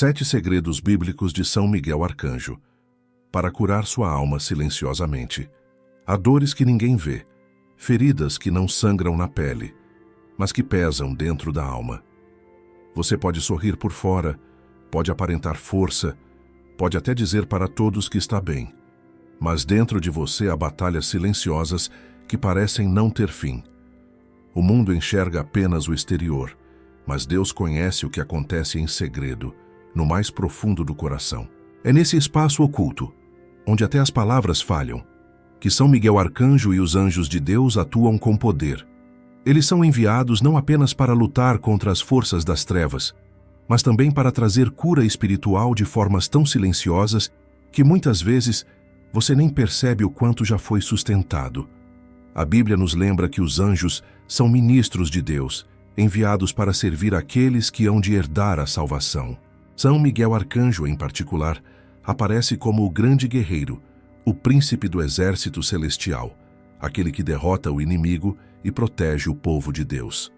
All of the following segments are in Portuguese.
7 segredos bíblicos de São Miguel Arcanjo, para curar sua alma silenciosamente. Há dores que ninguém vê, feridas que não sangram na pele, mas que pesam dentro da alma. Você pode sorrir por fora, pode aparentar força, pode até dizer para todos que está bem, mas dentro de você há batalhas silenciosas que parecem não ter fim. O mundo enxerga apenas o exterior, mas Deus conhece o que acontece em segredo, no mais profundo do coração. É nesse espaço oculto, onde até as palavras falham, que São Miguel Arcanjo e os anjos de Deus atuam com poder. Eles são enviados não apenas para lutar contra as forças das trevas, mas também para trazer cura espiritual de formas tão silenciosas que muitas vezes você nem percebe o quanto já foi sustentado. A Bíblia nos lembra que os anjos são ministros de Deus, enviados para servir aqueles que hão de herdar a salvação. São Miguel Arcanjo, em particular, aparece como o grande guerreiro, o príncipe do exército celestial, aquele que derrota o inimigo e protege o povo de Deus.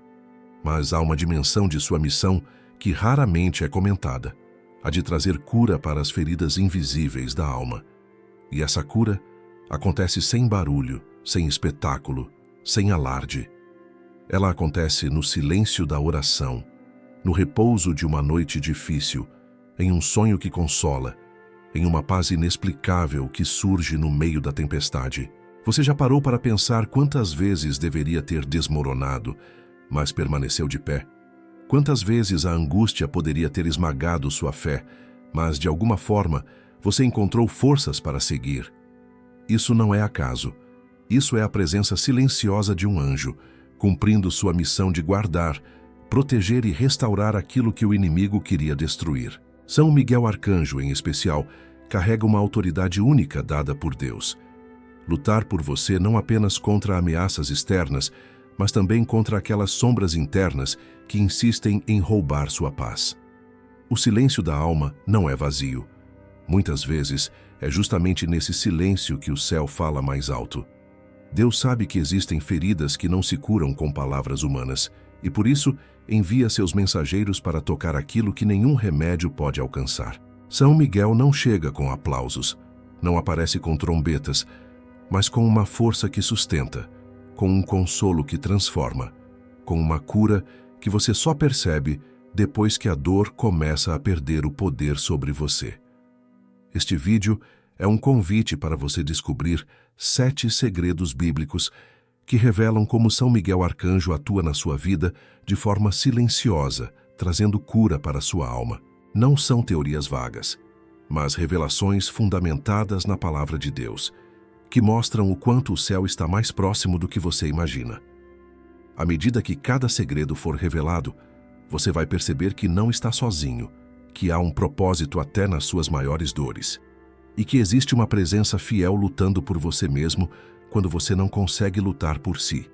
Mas há uma dimensão de sua missão que raramente é comentada, a de trazer cura para as feridas invisíveis da alma. E essa cura acontece sem barulho, sem espetáculo, sem alarde. Ela acontece no silêncio da oração, no repouso de uma noite difícil, em um sonho que consola, em uma paz inexplicável que surge no meio da tempestade. Você já parou para pensar quantas vezes deveria ter desmoronado, mas permaneceu de pé? Quantas vezes a angústia poderia ter esmagado sua fé, mas de alguma forma você encontrou forças para seguir? Isso não é acaso. Isso é a presença silenciosa de um anjo, cumprindo sua missão de guardar, proteger e restaurar aquilo que o inimigo queria destruir. São Miguel Arcanjo, em especial, carrega uma autoridade única dada por Deus. Lutar por você não apenas contra ameaças externas, mas também contra aquelas sombras internas que insistem em roubar sua paz. O silêncio da alma não é vazio. Muitas vezes, é justamente nesse silêncio que o céu fala mais alto. Deus sabe que existem feridas que não se curam com palavras humanas, e por isso envia seus mensageiros para tocar aquilo que nenhum remédio pode alcançar. São Miguel não chega com aplausos, não aparece com trombetas, mas com uma força que sustenta, com um consolo que transforma, com uma cura que você só percebe depois que a dor começa a perder o poder sobre você. Este vídeo é um convite para você descobrir 7 segredos bíblicos que revelam como São Miguel Arcanjo atua na sua vida de forma silenciosa, trazendo cura para a sua alma. Não são teorias vagas, mas revelações fundamentadas na palavra de Deus, que mostram o quanto o céu está mais próximo do que você imagina. À medida que cada segredo for revelado, você vai perceber que não está sozinho, que há um propósito até nas suas maiores dores, e que existe uma presença fiel lutando por você mesmo quando você não consegue lutar por si.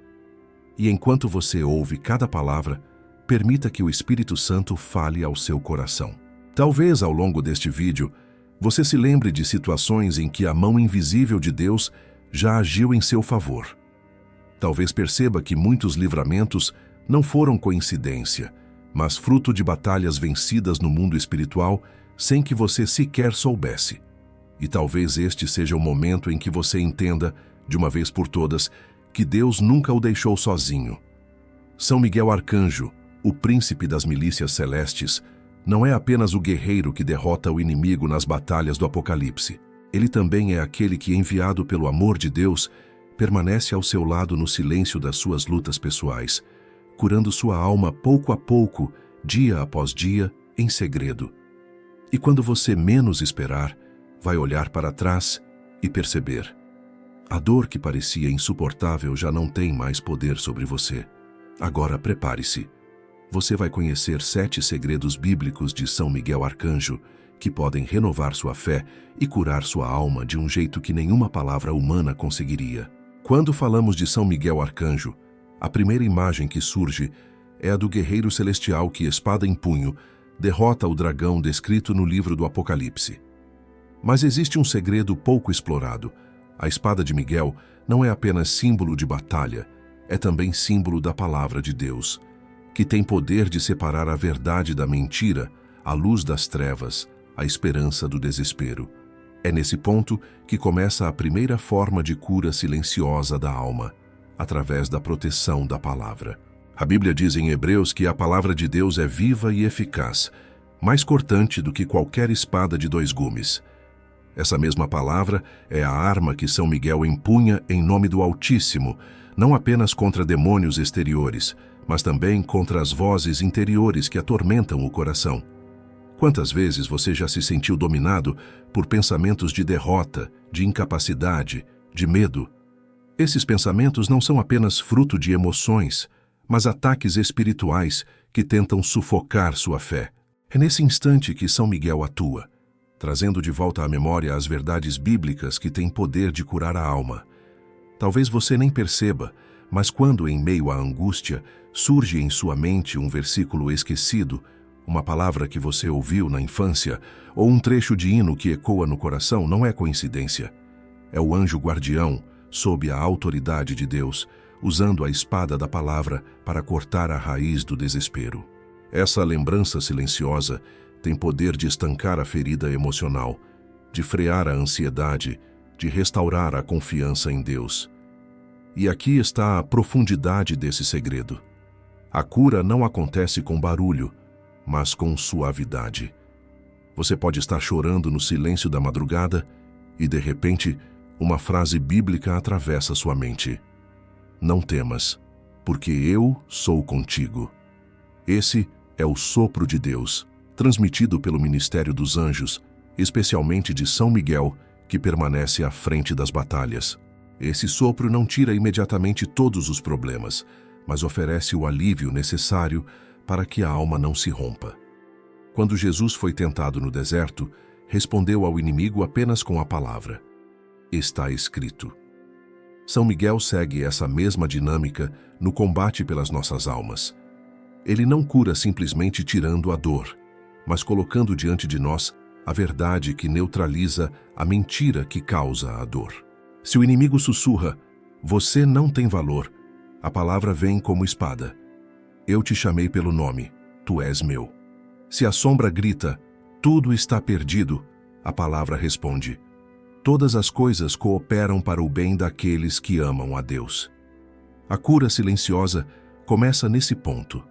E enquanto você ouve cada palavra, permita que o Espírito Santo fale ao seu coração. Talvez ao longo deste vídeo, você se lembre de situações em que a mão invisível de Deus já agiu em seu favor. Talvez perceba que muitos livramentos não foram coincidência, mas fruto de batalhas vencidas no mundo espiritual sem que você sequer soubesse. E talvez este seja o momento em que você entenda, de uma vez por todas, que Deus nunca o deixou sozinho. São Miguel Arcanjo, o príncipe das milícias celestes, não é apenas o guerreiro que derrota o inimigo nas batalhas do Apocalipse. Ele também é aquele que, enviado pelo amor de Deus, permanece ao seu lado no silêncio das suas lutas pessoais, curando sua alma pouco a pouco, dia após dia, em segredo. E quando você menos esperar, vai olhar para trás e perceber: a dor que parecia insuportável já não tem mais poder sobre você. Agora prepare-se. Você vai conhecer 7 segredos bíblicos de São Miguel Arcanjo que podem renovar sua fé e curar sua alma de um jeito que nenhuma palavra humana conseguiria. Quando falamos de São Miguel Arcanjo, a primeira imagem que surge é a do guerreiro celestial que, espada em punho, derrota o dragão descrito no livro do Apocalipse. Mas existe um segredo pouco explorado. A espada de Miguel não é apenas símbolo de batalha, é também símbolo da palavra de Deus, que tem poder de separar a verdade da mentira, a luz das trevas, a esperança do desespero. É nesse ponto que começa a primeira forma de cura silenciosa da alma, através da proteção da palavra. A Bíblia diz em Hebreus que a palavra de Deus é viva e eficaz, mais cortante do que qualquer espada de 2 gumes. Essa mesma palavra é a arma que São Miguel empunha em nome do Altíssimo, não apenas contra demônios exteriores, mas também contra as vozes interiores que atormentam o coração. Quantas vezes você já se sentiu dominado por pensamentos de derrota, de incapacidade, de medo? Esses pensamentos não são apenas fruto de emoções, mas ataques espirituais que tentam sufocar sua fé. É nesse instante que São Miguel atua, trazendo de volta à memória as verdades bíblicas que têm poder de curar a alma. Talvez você nem perceba, mas quando, em meio à angústia, surge em sua mente um versículo esquecido, uma palavra que você ouviu na infância, ou um trecho de hino que ecoa no coração, não é coincidência. É o anjo guardião, sob a autoridade de Deus, usando a espada da palavra para cortar a raiz do desespero. Essa lembrança silenciosa tem poder de estancar a ferida emocional, de frear a ansiedade, de restaurar a confiança em Deus. E aqui está a profundidade desse segredo. A cura não acontece com barulho, mas com suavidade. Você pode estar chorando no silêncio da madrugada e, de repente, uma frase bíblica atravessa sua mente. Não temas, porque eu sou contigo. Esse é o sopro de Deus, transmitido pelo ministério dos anjos, especialmente de São Miguel, que permanece à frente das batalhas. Esse sopro não tira imediatamente todos os problemas, mas oferece o alívio necessário para que a alma não se rompa. Quando Jesus foi tentado no deserto, respondeu ao inimigo apenas com a palavra: está escrito. São Miguel segue essa mesma dinâmica no combate pelas nossas almas. Ele não cura simplesmente tirando a dor, mas colocando diante de nós a verdade que neutraliza a mentira que causa a dor. Se o inimigo sussurra, você não tem valor, a palavra vem como espada. Eu te chamei pelo nome, tu és meu. Se a sombra grita, tudo está perdido, a palavra responde: todas as coisas cooperam para o bem daqueles que amam a Deus. A cura silenciosa começa nesse ponto,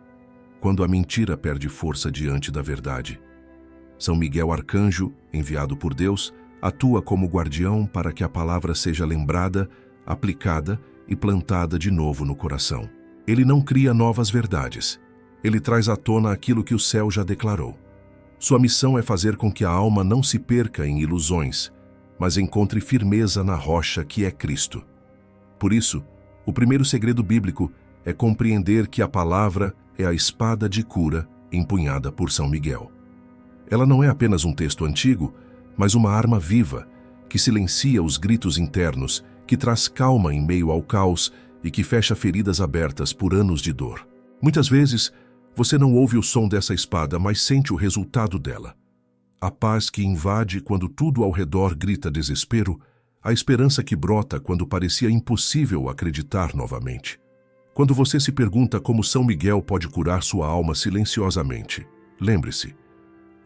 quando a mentira perde força diante da verdade. São Miguel Arcanjo, enviado por Deus, atua como guardião para que a palavra seja lembrada, aplicada e plantada de novo no coração. Ele não cria novas verdades. Ele traz à tona aquilo que o céu já declarou. Sua missão é fazer com que a alma não se perca em ilusões, mas encontre firmeza na rocha que é Cristo. Por isso, o primeiro segredo bíblico é compreender que a palavra é a espada de cura empunhada por São Miguel. Ela não é apenas um texto antigo, mas uma arma viva, que silencia os gritos internos, que traz calma em meio ao caos e que fecha feridas abertas por anos de dor. Muitas vezes, você não ouve o som dessa espada, mas sente o resultado dela. A paz que invade quando tudo ao redor grita desespero, a esperança que brota quando parecia impossível acreditar novamente. Quando você se pergunta como São Miguel pode curar sua alma silenciosamente, lembre-se,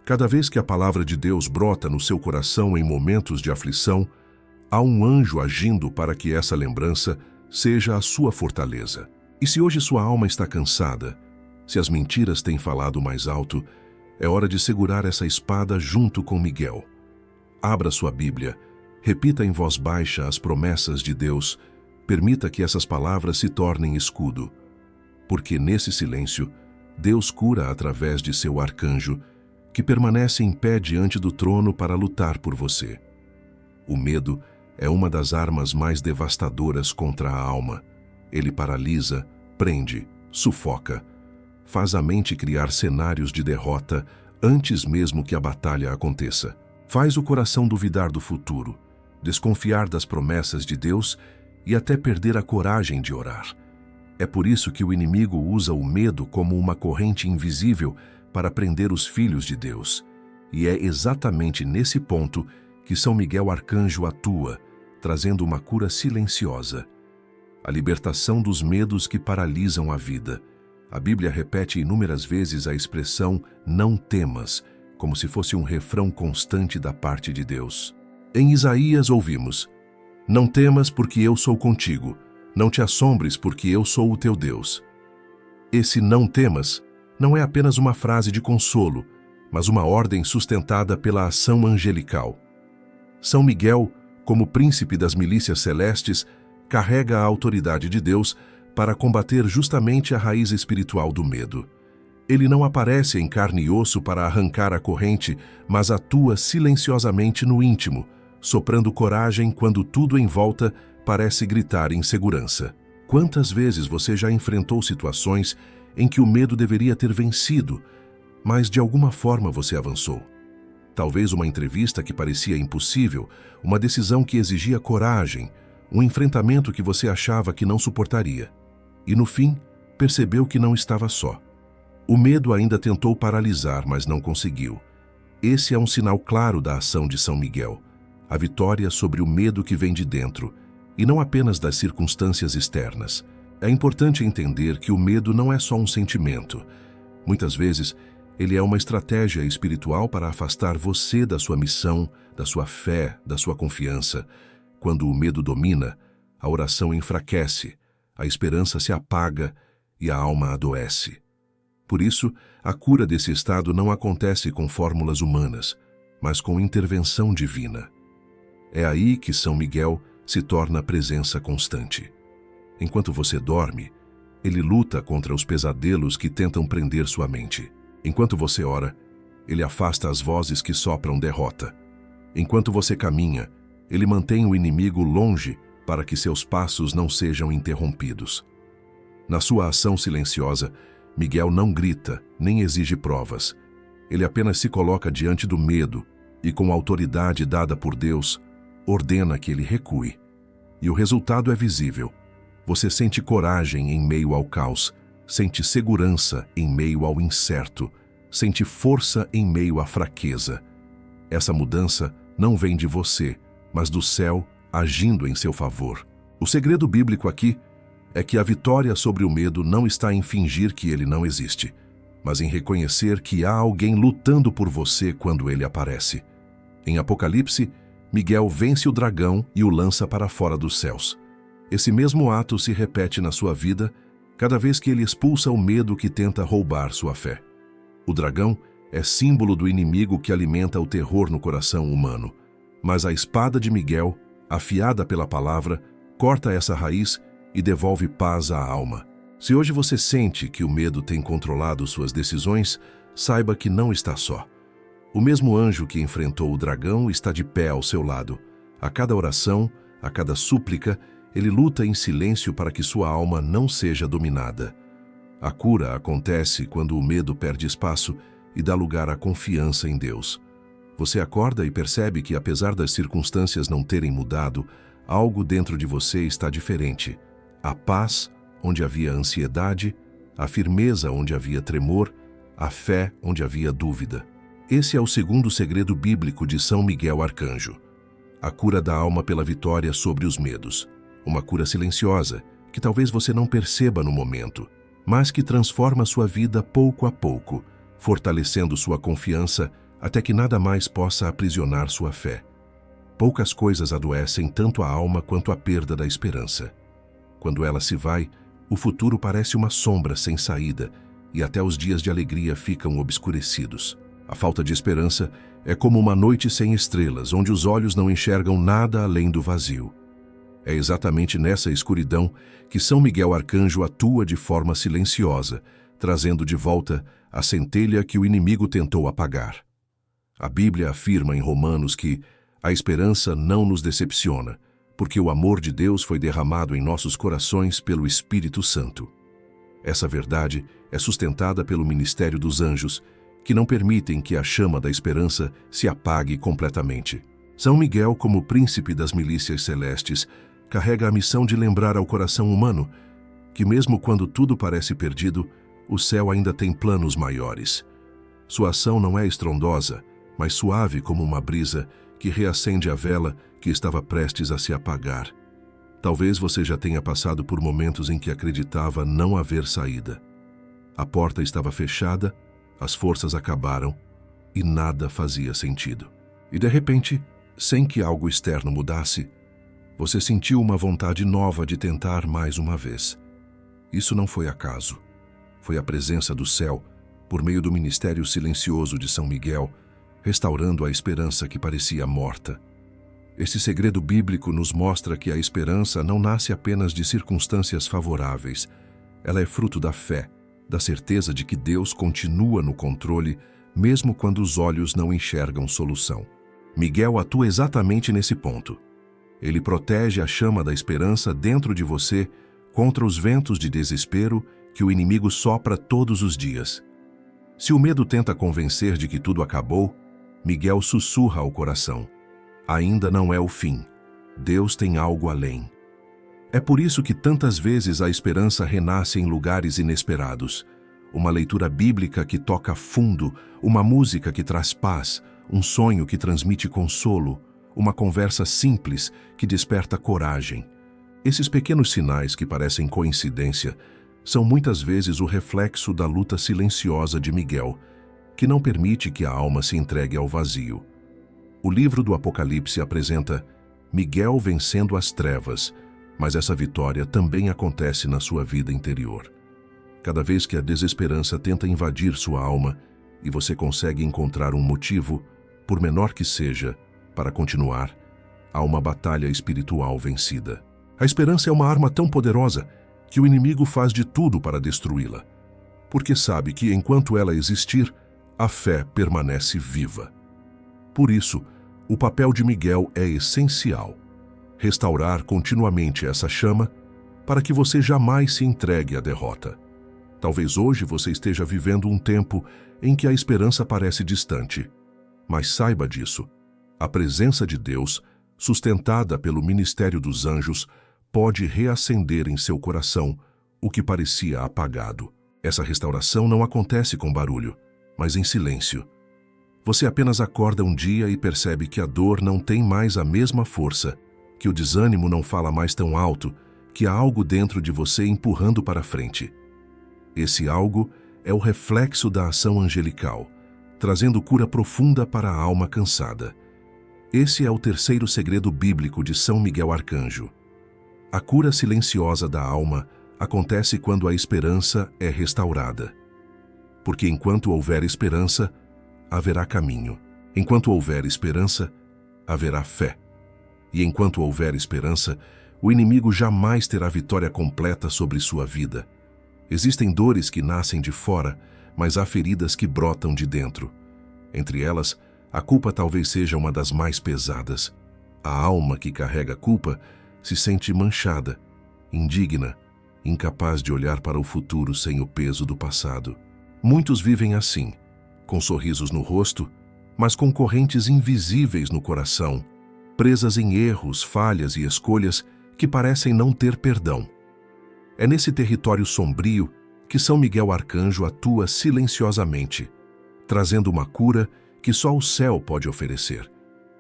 cada vez que a palavra de Deus brota no seu coração em momentos de aflição, há um anjo agindo para que essa lembrança seja a sua fortaleza. E se hoje sua alma está cansada, se as mentiras têm falado mais alto, é hora de segurar essa espada junto com Miguel. Abra sua Bíblia, repita em voz baixa as promessas de Deus, permita que essas palavras se tornem escudo. Porque nesse silêncio, Deus cura através de seu arcanjo, que permanece em pé diante do trono para lutar por você. O medo é uma das armas mais devastadoras contra a alma. Ele paralisa, prende, sufoca, faz a mente criar cenários de derrota antes mesmo que a batalha aconteça. Faz o coração duvidar do futuro, desconfiar das promessas de Deus e até perder a coragem de orar. É por isso que o inimigo usa o medo como uma corrente invisível para prender os filhos de Deus. E é exatamente nesse ponto que São Miguel Arcanjo atua, trazendo uma cura silenciosa. A libertação dos medos que paralisam a vida. A Bíblia repete inúmeras vezes a expressão "não temas", como se fosse um refrão constante da parte de Deus. Em Isaías ouvimos: "Não temas, porque eu sou contigo. Não te assombres, porque eu sou o teu Deus." Esse "não temas" não é apenas uma frase de consolo, mas uma ordem sustentada pela ação angelical. São Miguel, como príncipe das milícias celestes, carrega a autoridade de Deus para combater justamente a raiz espiritual do medo. Ele não aparece em carne e osso para arrancar a corrente, mas atua silenciosamente no íntimo, soprando coragem quando tudo em volta parece gritar insegurança. Quantas vezes você já enfrentou situações em que o medo deveria ter vencido, mas de alguma forma você avançou? Talvez uma entrevista que parecia impossível, uma decisão que exigia coragem, um enfrentamento que você achava que não suportaria. E no fim, percebeu que não estava só. O medo ainda tentou paralisar, mas não conseguiu. Esse é um sinal claro da ação de São Miguel, a vitória sobre o medo que vem de dentro, e não apenas das circunstâncias externas. É importante entender que o medo não é só um sentimento. Muitas vezes, ele é uma estratégia espiritual para afastar você da sua missão, da sua fé, da sua confiança. Quando o medo domina, a oração enfraquece, a esperança se apaga e a alma adoece. Por isso, a cura desse estado não acontece com fórmulas humanas, mas com intervenção divina. É aí que São Miguel se torna presença constante. Enquanto você dorme, ele luta contra os pesadelos que tentam prender sua mente. Enquanto você ora, ele afasta as vozes que sopram derrota. Enquanto você caminha, ele mantém o inimigo longe para que seus passos não sejam interrompidos. Na sua ação silenciosa, Miguel não grita, nem exige provas. Ele apenas se coloca diante do medo e, com a autoridade dada por Deus, ordena que ele recue. E o resultado é visível. Você sente coragem em meio ao caos, sente segurança em meio ao incerto, sente força em meio à fraqueza. Essa mudança não vem de você, mas do céu agindo em seu favor. O segredo bíblico aqui é que a vitória sobre o medo não está em fingir que ele não existe, mas em reconhecer que há alguém lutando por você quando ele aparece. Em Apocalipse, Miguel vence o dragão e o lança para fora dos céus. Esse mesmo ato se repete na sua vida cada vez que ele expulsa o medo que tenta roubar sua fé. O dragão é símbolo do inimigo que alimenta o terror no coração humano, mas a espada de Miguel, afiada pela palavra, corta essa raiz e devolve paz à alma. Se hoje você sente que o medo tem controlado suas decisões, saiba que não está só. O mesmo anjo que enfrentou o dragão está de pé ao seu lado. A cada oração, a cada súplica, ele luta em silêncio para que sua alma não seja dominada. A cura acontece quando o medo perde espaço e dá lugar à confiança em Deus. Você acorda e percebe que, apesar das circunstâncias não terem mudado, algo dentro de você está diferente. A paz onde havia ansiedade, a firmeza onde havia tremor, a fé onde havia dúvida. Esse é o segundo segredo bíblico de São Miguel Arcanjo. A cura da alma pela vitória sobre os medos. Uma cura silenciosa, que talvez você não perceba no momento, mas que transforma sua vida pouco a pouco, fortalecendo sua confiança até que nada mais possa aprisionar sua fé. Poucas coisas adoecem tanto a alma quanto a perda da esperança. Quando ela se vai, o futuro parece uma sombra sem saída e até os dias de alegria ficam obscurecidos. A falta de esperança é como uma noite sem estrelas, onde os olhos não enxergam nada além do vazio. É exatamente nessa escuridão que São Miguel Arcanjo atua de forma silenciosa, trazendo de volta a centelha que o inimigo tentou apagar. A Bíblia afirma em Romanos que a esperança não nos decepciona, porque o amor de Deus foi derramado em nossos corações pelo Espírito Santo. Essa verdade é sustentada pelo ministério dos anjos, que não permitem que a chama da esperança se apague completamente. São Miguel, como príncipe das milícias celestes, carrega a missão de lembrar ao coração humano que, mesmo quando tudo parece perdido, o céu ainda tem planos maiores. Sua ação não é estrondosa, mas suave como uma brisa que reacende a vela que estava prestes a se apagar. Talvez você já tenha passado por momentos em que acreditava não haver saída. A porta estava fechada, as forças acabaram e nada fazia sentido. E de repente, sem que algo externo mudasse, você sentiu uma vontade nova de tentar mais uma vez. Isso não foi acaso. Foi a presença do céu, por meio do ministério silencioso de São Miguel, restaurando a esperança que parecia morta. Esse segredo bíblico nos mostra que a esperança não nasce apenas de circunstâncias favoráveis. Ela é fruto da fé, da certeza de que Deus continua no controle, mesmo quando os olhos não enxergam solução. Miguel atua exatamente nesse ponto. Ele protege a chama da esperança dentro de você contra os ventos de desespero que o inimigo sopra todos os dias. Se o medo tenta convencer de que tudo acabou, Miguel sussurra ao coração: ainda não é o fim. Deus tem algo além. É por isso que tantas vezes a esperança renasce em lugares inesperados. Uma leitura bíblica que toca fundo, uma música que traz paz, um sonho que transmite consolo, uma conversa simples que desperta coragem. Esses pequenos sinais que parecem coincidência são muitas vezes o reflexo da luta silenciosa de Miguel, que não permite que a alma se entregue ao vazio. O livro do Apocalipse apresenta Miguel vencendo as trevas, mas essa vitória também acontece na sua vida interior. Cada vez que a desesperança tenta invadir sua alma e você consegue encontrar um motivo, por menor que seja, para continuar, há uma batalha espiritual vencida. A esperança é uma arma tão poderosa que o inimigo faz de tudo para destruí-la, porque sabe que enquanto ela existir, a fé permanece viva. Por isso, o papel de Miguel é essencial: restaurar continuamente essa chama para que você jamais se entregue à derrota. Talvez hoje você esteja vivendo um tempo em que a esperança parece distante, mas saiba disso. A presença de Deus, sustentada pelo ministério dos anjos, pode reacender em seu coração o que parecia apagado. Essa restauração não acontece com barulho, mas em silêncio. Você apenas acorda um dia e percebe que a dor não tem mais a mesma força, que o desânimo não fala mais tão alto, que há algo dentro de você empurrando para frente. Esse algo é o reflexo da ação angelical, trazendo cura profunda para a alma cansada. Esse é o terceiro segredo bíblico de São Miguel Arcanjo. A cura silenciosa da alma acontece quando a esperança é restaurada. Porque enquanto houver esperança, haverá caminho. Enquanto houver esperança, haverá fé. E enquanto houver esperança, o inimigo jamais terá vitória completa sobre sua vida. Existem dores que nascem de fora, mas há feridas que brotam de dentro. Entre elas, a culpa talvez seja uma das mais pesadas. A alma que carrega culpa se sente manchada, indigna, incapaz de olhar para o futuro sem o peso do passado. Muitos vivem assim, com sorrisos no rosto, mas com correntes invisíveis no coração, presas em erros, falhas e escolhas que parecem não ter perdão. É nesse território sombrio que São Miguel Arcanjo atua silenciosamente, trazendo uma cura que só o céu pode oferecer,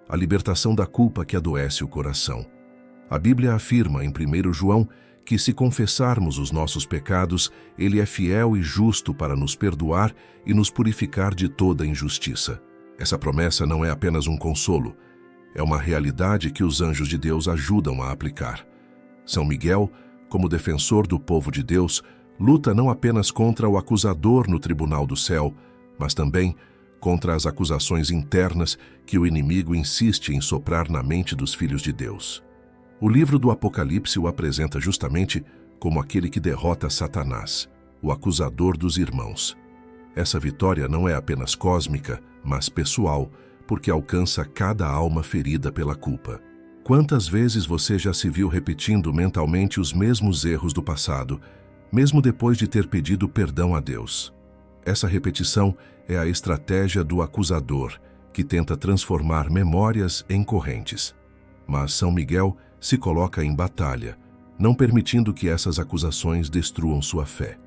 a libertação da culpa que adoece o coração. A Bíblia afirma em 1 João que se confessarmos os nossos pecados, Ele é fiel e justo para nos perdoar e nos purificar de toda injustiça. Essa promessa não é apenas um consolo, é uma realidade que os anjos de Deus ajudam a aplicar. São Miguel, como defensor do povo de Deus, luta não apenas contra o acusador no tribunal do céu, mas também contra as acusações internas que o inimigo insiste em soprar na mente dos filhos de Deus. O livro do Apocalipse o apresenta justamente como aquele que derrota Satanás, o acusador dos irmãos. Essa vitória não é apenas cósmica, mas pessoal, porque alcança cada alma ferida pela culpa. Quantas vezes você já se viu repetindo mentalmente os mesmos erros do passado, mesmo depois de ter pedido perdão a Deus? Essa repetição é a estratégia do acusador, que tenta transformar memórias em correntes. Mas São Miguel se coloca em batalha, não permitindo que essas acusações destruam sua fé.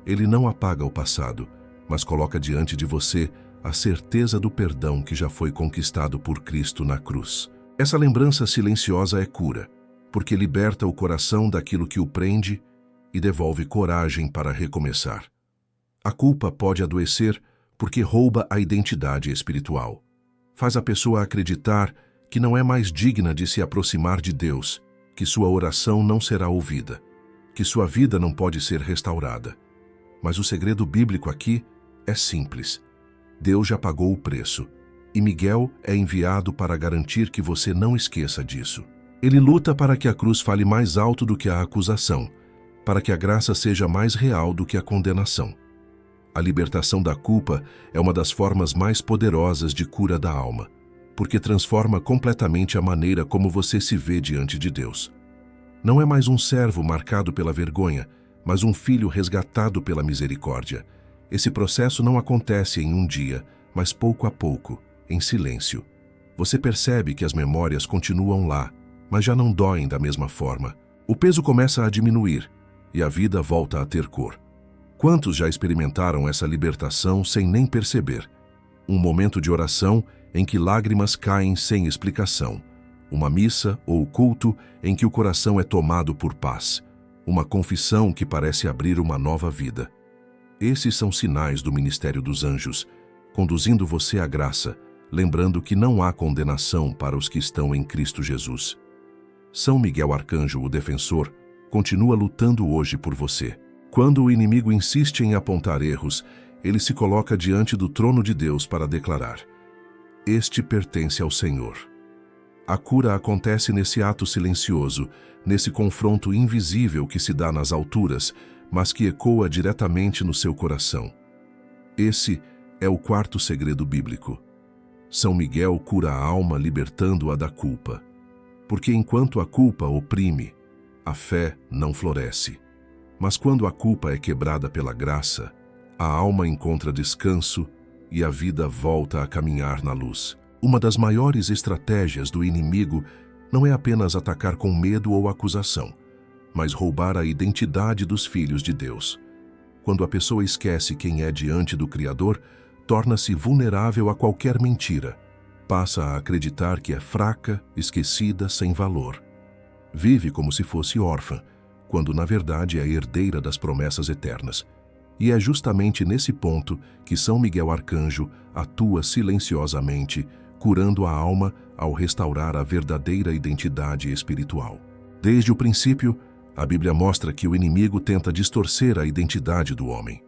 Ele não apaga o passado, mas coloca diante de você a certeza do perdão que já foi conquistado por Cristo na cruz. Essa lembrança silenciosa é cura, porque liberta o coração daquilo que o prende e devolve coragem para recomeçar. A culpa pode adoecer porque rouba a identidade espiritual. Faz a pessoa acreditar que não é mais digna de se aproximar de Deus, que sua oração não será ouvida, que sua vida não pode ser restaurada. Mas o segredo bíblico aqui é simples. Deus já pagou o preço, e Miguel é enviado para garantir que você não esqueça disso. Ele luta para que a cruz fale mais alto do que a acusação, para que a graça seja mais real do que a condenação. A libertação da culpa é uma das formas mais poderosas de cura da alma, porque transforma completamente a maneira como você se vê diante de Deus. Não é mais um servo marcado pela vergonha, mas um filho resgatado pela misericórdia. Esse processo não acontece em um dia, mas pouco a pouco, em silêncio. Você percebe que as memórias continuam lá, mas já não doem da mesma forma. O peso começa a diminuir e a vida volta a ter cor. Quantos já experimentaram essa libertação sem nem perceber? Um momento de oração em que lágrimas caem sem explicação. Uma missa ou culto em que o coração é tomado por paz. Uma confissão que parece abrir uma nova vida. Esses são sinais do ministério dos anjos, conduzindo você à graça, lembrando que não há condenação para os que estão em Cristo Jesus. São Miguel Arcanjo, o defensor, continua lutando hoje por você. Quando o inimigo insiste em apontar erros, ele se coloca diante do trono de Deus para declarar: este pertence ao Senhor. A cura acontece nesse ato silencioso, nesse confronto invisível que se dá nas alturas, mas que ecoa diretamente no seu coração. Esse é o quarto segredo bíblico. São Miguel cura a alma libertando-a da culpa. Porque enquanto a culpa oprime, a fé não floresce. Mas quando a culpa é quebrada pela graça, a alma encontra descanso e a vida volta a caminhar na luz. Uma das maiores estratégias do inimigo não é apenas atacar com medo ou acusação, mas roubar a identidade dos filhos de Deus. Quando a pessoa esquece quem é diante do Criador, torna-se vulnerável a qualquer mentira. Passa a acreditar que é fraca, esquecida, sem valor. Vive como se fosse órfã, quando na verdade é herdeira das promessas eternas. E é justamente nesse ponto que São Miguel Arcanjo atua silenciosamente, curando a alma ao restaurar a verdadeira identidade espiritual. Desde o princípio, a Bíblia mostra que o inimigo tenta distorcer a identidade do homem.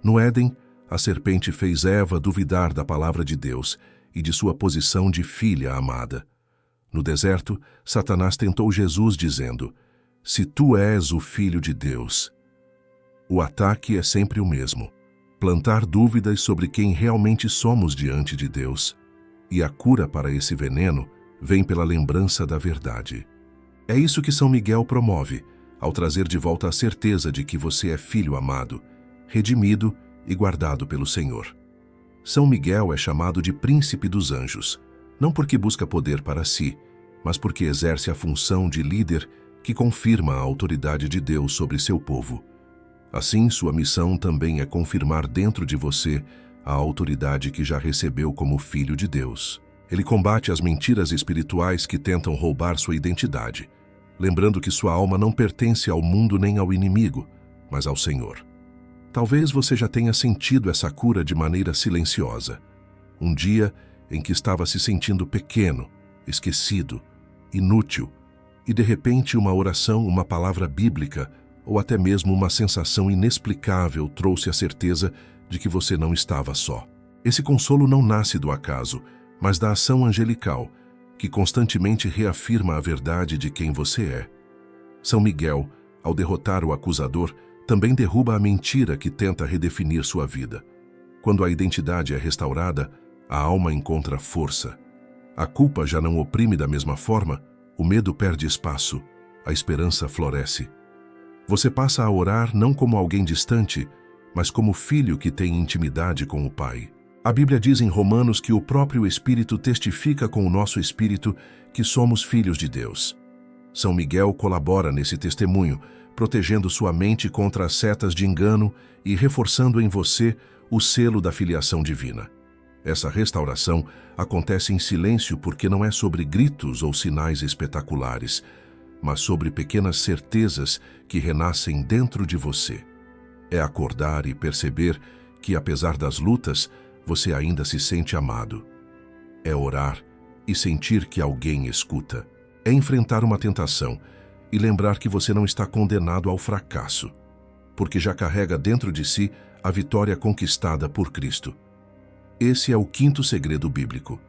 No Éden, a serpente fez Eva duvidar da palavra de Deus e de sua posição de filha amada. No deserto, Satanás tentou Jesus dizendo: se tu és o Filho de Deus. O ataque é sempre o mesmo: plantar dúvidas sobre quem realmente somos diante de Deus. E a cura para esse veneno vem pela lembrança da verdade. É isso que São Miguel promove, ao trazer de volta a certeza de que você é filho amado, redimido e guardado pelo Senhor. São Miguel é chamado de príncipe dos anjos, não porque busca poder para si, mas porque exerce a função de líder que confirma a autoridade de Deus sobre seu povo. Assim, sua missão também é confirmar dentro de você a autoridade que já recebeu como filho de Deus. Ele combate as mentiras espirituais que tentam roubar sua identidade, lembrando que sua alma não pertence ao mundo nem ao inimigo, mas ao Senhor. Talvez você já tenha sentido essa cura de maneira silenciosa. Um dia em que estava se sentindo pequeno, esquecido, inútil, e de repente uma oração, uma palavra bíblica, ou até mesmo uma sensação inexplicável trouxe a certeza de que você não estava só. Esse consolo não nasce do acaso, mas da ação angelical, que constantemente reafirma a verdade de quem você é. São Miguel, ao derrotar o acusador, também derruba a mentira que tenta redefinir sua vida. Quando a identidade é restaurada, a alma encontra força. A culpa já não oprime da mesma forma, o medo perde espaço, a esperança floresce. Você passa a orar não como alguém distante, mas como filho que tem intimidade com o Pai. A Bíblia diz em Romanos que o próprio Espírito testifica com o nosso espírito que somos filhos de Deus. São Miguel colabora nesse testemunho, protegendo sua mente contra as setas de engano e reforçando em você o selo da filiação divina. Essa restauração acontece em silêncio porque não é sobre gritos ou sinais espetaculares, mas sobre pequenas certezas que renascem dentro de você. É acordar e perceber que, apesar das lutas, você ainda se sente amado. É orar e sentir que alguém escuta. É enfrentar uma tentação e lembrar que você não está condenado ao fracasso, porque já carrega dentro de si a vitória conquistada por Cristo. Esse é o quinto segredo bíblico.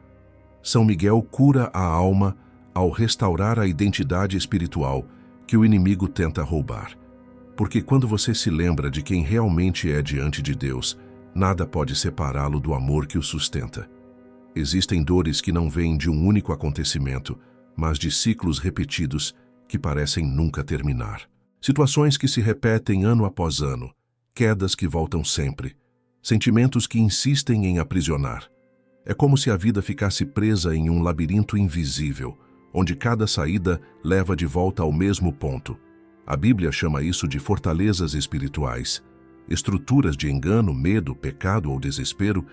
São Miguel cura a alma ao restaurar a identidade espiritual que o inimigo tenta roubar. Porque quando você se lembra de quem realmente é diante de Deus, nada pode separá-lo do amor que o sustenta. Existem dores que não vêm de um único acontecimento, mas de ciclos repetidos que parecem nunca terminar. Situações que se repetem ano após ano, quedas que voltam sempre, sentimentos que insistem em aprisionar. É como se a vida ficasse presa em um labirinto invisível, onde cada saída leva de volta ao mesmo ponto. A Bíblia chama isso de fortalezas espirituais, estruturas de engano, medo, pecado ou desespero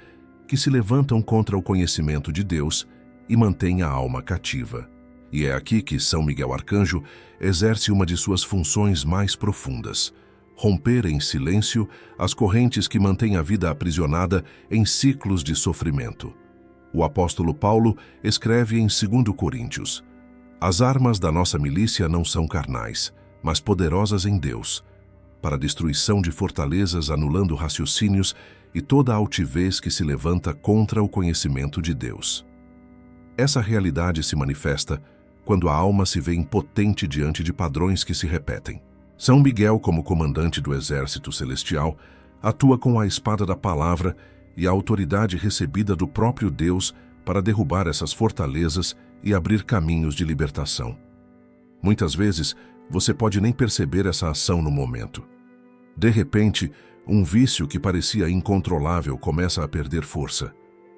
que se levantam contra o conhecimento de Deus e mantêm a alma cativa. E é aqui que São Miguel Arcanjo exerce uma de suas funções mais profundas: romper em silêncio as correntes que mantêm a vida aprisionada em ciclos de sofrimento. O apóstolo Paulo escreve em 2 Coríntios: as armas da nossa milícia não são carnais, mas poderosas em Deus, para a destruição de fortalezas, anulando raciocínios e toda a altivez que se levanta contra o conhecimento de Deus. Essa realidade se manifesta quando a alma se vê impotente diante de padrões que se repetem. São Miguel, como comandante do exército celestial, atua com a espada da palavra e a autoridade recebida do próprio Deus para derrubar essas fortalezas e abrir caminhos de libertação. Muitas vezes, você pode nem perceber essa ação no momento. De repente, um vício que parecia incontrolável começa a perder força.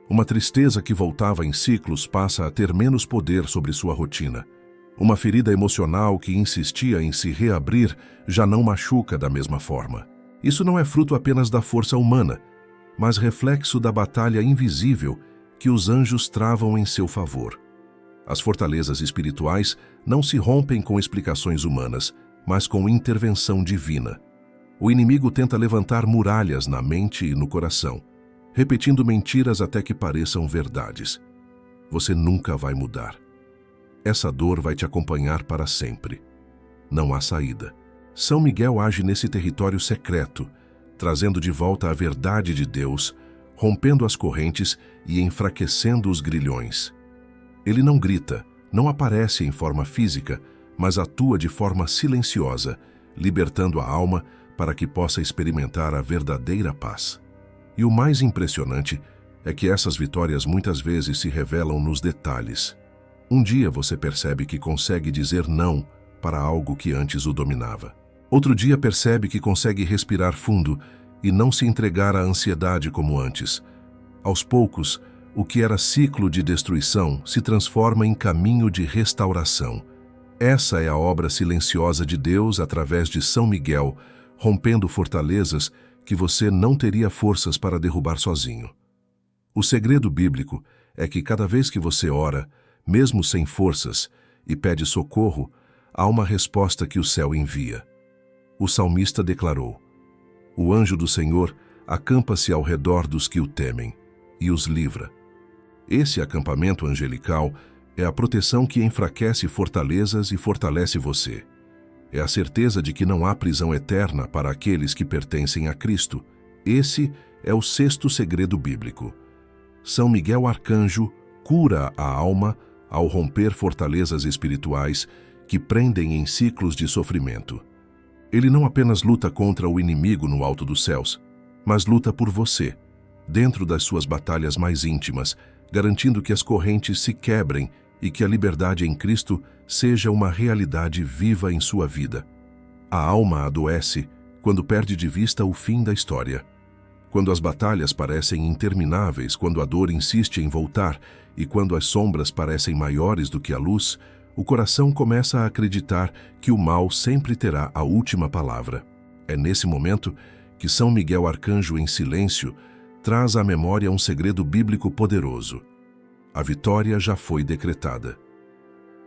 Uma tristeza que voltava em ciclos passa a ter menos poder sobre sua rotina. Uma ferida emocional que insistia em se reabrir já não machuca da mesma forma. Isso não é fruto apenas da força humana, mas reflexo da batalha invisível que os anjos travam em seu favor. As fortalezas espirituais não se rompem com explicações humanas, mas com intervenção divina. O inimigo tenta levantar muralhas na mente e no coração, repetindo mentiras até que pareçam verdades. Você nunca vai mudar. Essa dor vai te acompanhar para sempre. Não há saída. São Miguel age nesse território secreto, trazendo de volta a verdade de Deus, rompendo as correntes e enfraquecendo os grilhões. Ele não grita, não aparece em forma física, mas atua de forma silenciosa, libertando a alma para que possa experimentar a verdadeira paz. E o mais impressionante é que essas vitórias muitas vezes se revelam nos detalhes. Um dia você percebe que consegue dizer não para algo que antes o dominava. Outro dia percebe que consegue respirar fundo e não se entregar à ansiedade como antes. Aos poucos, o que era ciclo de destruição se transforma em caminho de restauração. Essa é a obra silenciosa de Deus através de São Miguel, rompendo fortalezas que você não teria forças para derrubar sozinho. O segredo bíblico é que cada vez que você ora, mesmo sem forças, e pede socorro, há uma resposta que o céu envia. O salmista declarou: o anjo do Senhor acampa-se ao redor dos que o temem e os livra. Esse acampamento angelical é a proteção que enfraquece fortalezas e fortalece você. É a certeza de que não há prisão eterna para aqueles que pertencem a Cristo. Esse é o sexto segredo bíblico. São Miguel Arcanjo cura a alma ao romper fortalezas espirituais que prendem em ciclos de sofrimento. Ele não apenas luta contra o inimigo no alto dos céus, mas luta por você, dentro das suas batalhas mais íntimas, garantindo que as correntes se quebrem e que a liberdade em Cristo seja uma realidade viva em sua vida. A alma adoece quando perde de vista o fim da história. Quando as batalhas parecem intermináveis, quando a dor insiste em voltar e quando as sombras parecem maiores do que a luz, o coração começa a acreditar que o mal sempre terá a última palavra. É nesse momento que São Miguel Arcanjo, em silêncio, traz à memória um segredo bíblico poderoso. A vitória já foi decretada.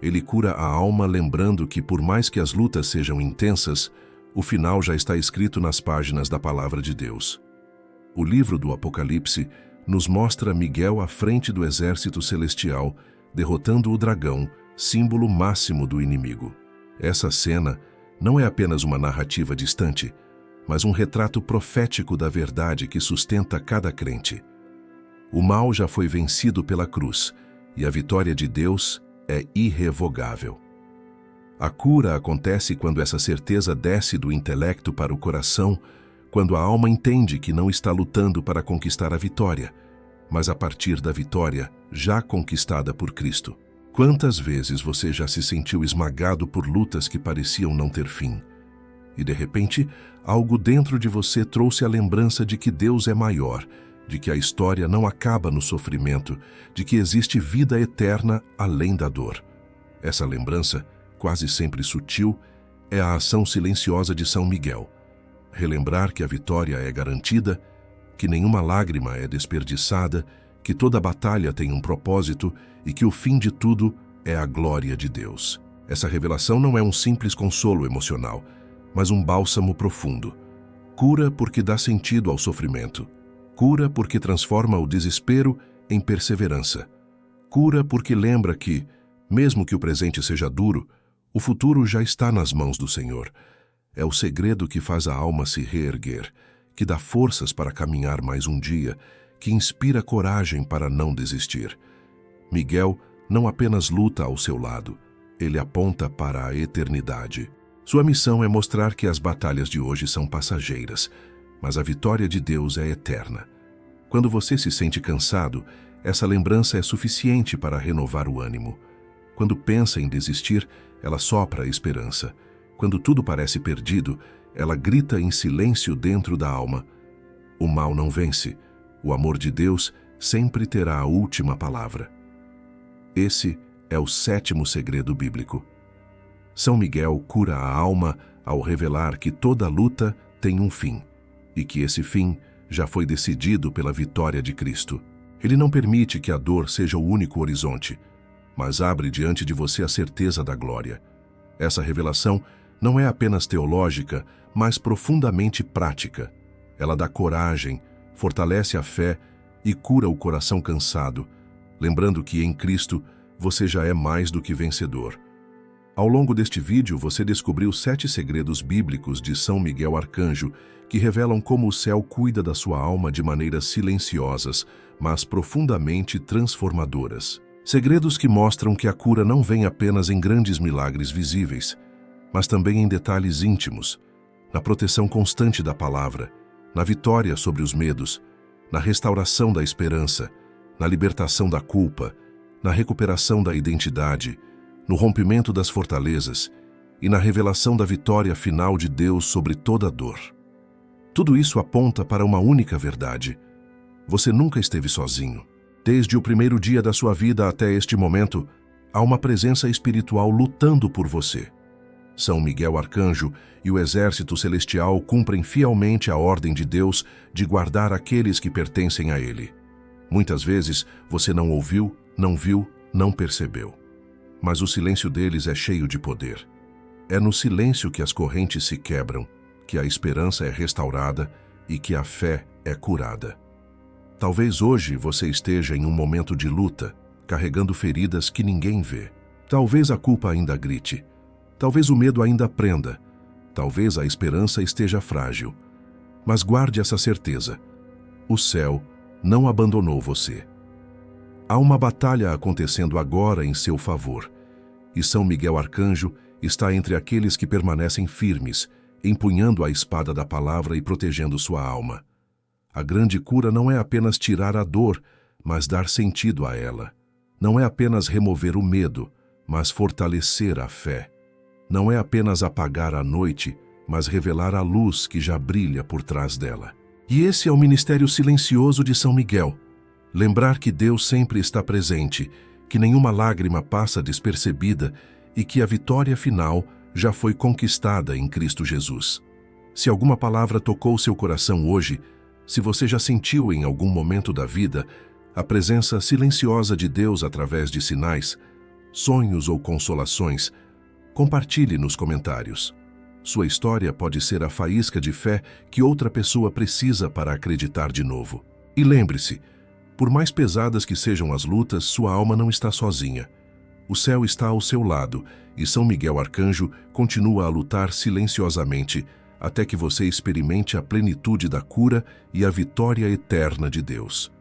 Ele cura a alma lembrando que, por mais que as lutas sejam intensas, o final já está escrito nas páginas da Palavra de Deus. O livro do Apocalipse nos mostra Miguel à frente do exército celestial, derrotando o dragão, símbolo máximo do inimigo. Essa cena não é apenas uma narrativa distante, mas um retrato profético da verdade que sustenta cada crente. O mal já foi vencido pela cruz, e a vitória de Deus é irrevogável. A cura acontece quando essa certeza desce do intelecto para o coração, quando a alma entende que não está lutando para conquistar a vitória, mas a partir da vitória já conquistada por Cristo. Quantas vezes você já se sentiu esmagado por lutas que pareciam não ter fim? E de repente, algo dentro de você trouxe a lembrança de que Deus é maior, de que a história não acaba no sofrimento, de que existe vida eterna além da dor. Essa lembrança, quase sempre sutil, é a ação silenciosa de São Miguel. Relembrar que a vitória é garantida, que nenhuma lágrima é desperdiçada, que toda batalha tem um propósito e que o fim de tudo é a glória de Deus. Essa revelação não é um simples consolo emocional, mas um bálsamo profundo. Cura porque dá sentido ao sofrimento. Cura porque transforma o desespero em perseverança. Cura porque lembra que, mesmo que o presente seja duro, o futuro já está nas mãos do Senhor. É o segredo que faz a alma se reerguer, que dá forças para caminhar mais um dia, que inspira coragem para não desistir. Miguel não apenas luta ao seu lado, ele aponta para a eternidade. Sua missão é mostrar que as batalhas de hoje são passageiras, mas a vitória de Deus é eterna. Quando você se sente cansado, essa lembrança é suficiente para renovar o ânimo. Quando pensa em desistir, ela sopra a esperança. Quando tudo parece perdido, ela grita em silêncio dentro da alma. O mal não vence. O amor de Deus sempre terá a última palavra. Esse é o 7º segredo bíblico. São Miguel cura a alma ao revelar que toda luta tem um fim, e que esse fim já foi decidido pela vitória de Cristo. Ele não permite que a dor seja o único horizonte, mas abre diante de você a certeza da glória. Essa revelação não é apenas teológica, mas profundamente prática. Ela dá coragem, fortalece a fé e cura o coração cansado, lembrando que em Cristo você já é mais do que vencedor. Ao longo deste vídeo, você descobriu 7 segredos bíblicos de São Miguel Arcanjo que revelam como o céu cuida da sua alma de maneiras silenciosas, mas profundamente transformadoras. Segredos que mostram que a cura não vem apenas em grandes milagres visíveis, mas também em detalhes íntimos, na proteção constante da palavra, na vitória sobre os medos, na restauração da esperança, na libertação da culpa, na recuperação da identidade, no rompimento das fortalezas e na revelação da vitória final de Deus sobre toda a dor. Tudo isso aponta para uma única verdade. Você nunca esteve sozinho. Desde o primeiro dia da sua vida até este momento, há uma presença espiritual lutando por você. São Miguel Arcanjo e o exército celestial cumprem fielmente a ordem de Deus de guardar aqueles que pertencem a Ele. Muitas vezes você não ouviu, não viu, não percebeu. Mas o silêncio deles é cheio de poder. É no silêncio que as correntes se quebram, que a esperança é restaurada e que a fé é curada. Talvez hoje você esteja em um momento de luta, carregando feridas que ninguém vê. Talvez a culpa ainda grite. Talvez o medo ainda prenda. Talvez a esperança esteja frágil. Mas guarde essa certeza. O céu não abandonou você. Há uma batalha acontecendo agora em seu favor, e São Miguel Arcanjo está entre aqueles que permanecem firmes, empunhando a espada da palavra e protegendo sua alma. A grande cura não é apenas tirar a dor, mas dar sentido a ela. Não é apenas remover o medo, mas fortalecer a fé. Não é apenas apagar a noite, mas revelar a luz que já brilha por trás dela. E esse é o ministério silencioso de São Miguel. Lembrar que Deus sempre está presente, que nenhuma lágrima passa despercebida e que a vitória final já foi conquistada em Cristo Jesus. Se alguma palavra tocou seu coração hoje, se você já sentiu em algum momento da vida a presença silenciosa de Deus através de sinais, sonhos ou consolações, compartilhe nos comentários. Sua história pode ser a faísca de fé que outra pessoa precisa para acreditar de novo. E lembre-se, por mais pesadas que sejam as lutas, sua alma não está sozinha. O céu está ao seu lado e São Miguel Arcanjo continua a lutar silenciosamente até que você experimente a plenitude da cura e a vitória eterna de Deus.